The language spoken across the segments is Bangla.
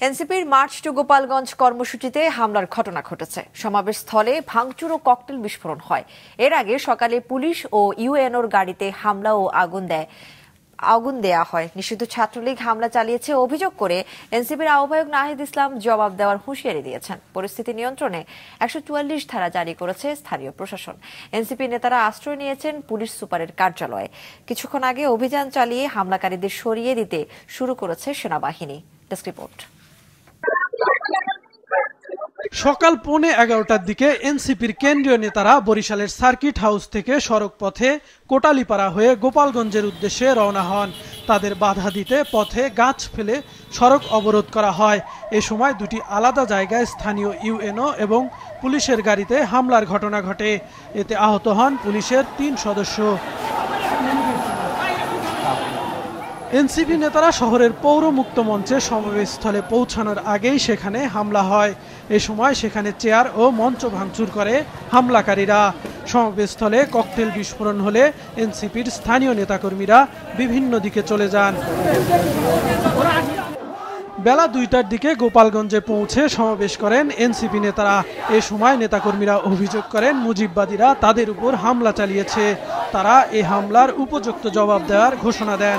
এনসিপির মার্চ টু গোপালগঞ্জ কর্মসূচিতে হামলার ঘটনা ঘটেছে। সমাবেশস্থলে ভাঙচুর ও ককটেল বিস্ফোরণ হয়। এর আগে সকালে পুলিশ ও ইউএনওর গাড়িতে হামলা ও আগুন দেয়া হয়। নিষিদ্ধ ছাত্রলীগ হামলা চালিয়েছে অভিযোগ করে এনসিপির আহ্বায়ক নাহিদ ইসলাম জবাব দেওয়ার হুঁশিয়ারি দিয়েছেন। পরিস্থিতি নিয়ন্ত্রণে ১৪৪ ধারা জারি করেছে স্থানীয় প্রশাসন। এনসিপি নেতারা আশ্রয় নিয়েছেন পুলিশ সুপারের কার্যালয়ে। কিছুক্ষণ আগে অভিযান চালিয়ে হামলাকারীদের সরিয়ে দিতে শুরু করেছে সেনাবাহিনী। Desk report. সকাল 11:15টার দিকে এনসিপির কেন্দ্রীয় নেতারা বরিশালের সার্কিট হাউস থেকে সড়ক পথে কোটালীপাড়া হয়ে গোপালগঞ্জের উদ্দেশ্যে রওনা হন। তাদের বাধা দিতে পথে গাছ ফেলে সড়ক অবরোধ করা হয়। এ সময় দুটি আলাদা জায়গায় স্থানীয় ইউএনও এবং পুলিশের গাড়িতে হামলার ঘটনা ঘটে। এতে আহত হন পুলিশের 3 সদস্য। এনসিপি নেতারা শহরের পৌর মুক্ত মঞ্চে সমাবেশস্থলে পৌঁছানোর আগেই সেখানে হামলা হয়। এ সময় সেখানে চেয়ার ও মঞ্চ ভাঙচুর করে হামলাকারীরা। সমাবেশস্থলে ককটেল বিস্ফোরণ হলে এনসিপির স্থানীয় নেতাকর্মীরা বিভিন্ন দিকে চলে যান। বেলা 2টার দিকে গোপালগঞ্জে পৌঁছে সমাবেশ করেন এনসিপি নেতারা। এ সময় নেতাকর্মীরা অভিযোগ করেন মুজিববাদীরা তাদের উপর হামলা চালিয়েছে। তারা এই হামলার উপযুক্ত জবাব দেওয়ার ঘোষণা দেন।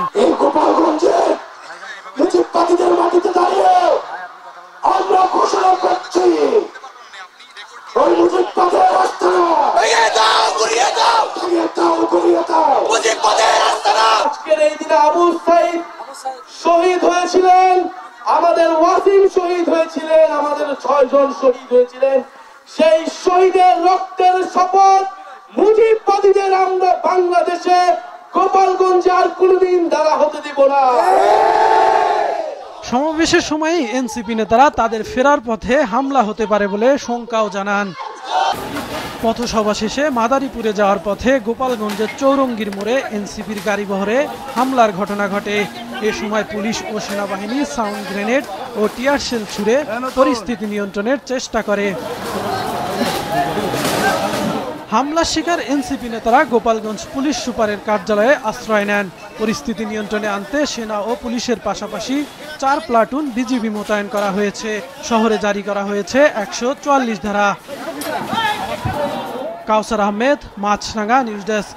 শহীদ হয়েছিলেন, আমাদের ওয়াসিম শহীদ হয়েছিলেন, আমাদের 6 জন শহীদ হয়েছিলেন। সেই শহীদের রক্তের শপথ মুজিববাদীদের আমরা বাংলাদেশে গোপালগঞ্জে আর কোনোদিন দাঁড়া হতে দেব না। সমাবেশের সময় এনসিপি নেতারা তাদের ফেরার পথে হামলা হতে পারে বলে শঙ্কাও জানান। পথসভা শেষে মাদারীপুরে যাওয়ার পথে গোপালগঞ্জের চৌরঙ্গীর মোড়ে এনসিপির গাড়িবহরে হামলার ঘটনা ঘটে। এ সময় পুলিশ ও সেনাবাহিনী সাউন্ড গ্রেনেড ও টিয়ার শেল ছুড়ে পরিস্থিতি নিয়ন্ত্রণের চেষ্টা করে। হামলার শিকার এনসিপি নেতারা গোপালগঞ্জ পুলিশ সুপারের কার্যালয়ে আশ্রয় নেন। পরিস্থিতি নিয়ন্ত্রণে আনতে সেনা ও পুলিশের পাশাপাশি 4 প্লাটুন বিজিবি মোতায়েন করা হয়েছে। শহরে জারি করা হয়েছে 144 ধারা। কাউসার আহমেদ, মাছরাঙ্গা, নিউজ ডেস্ক।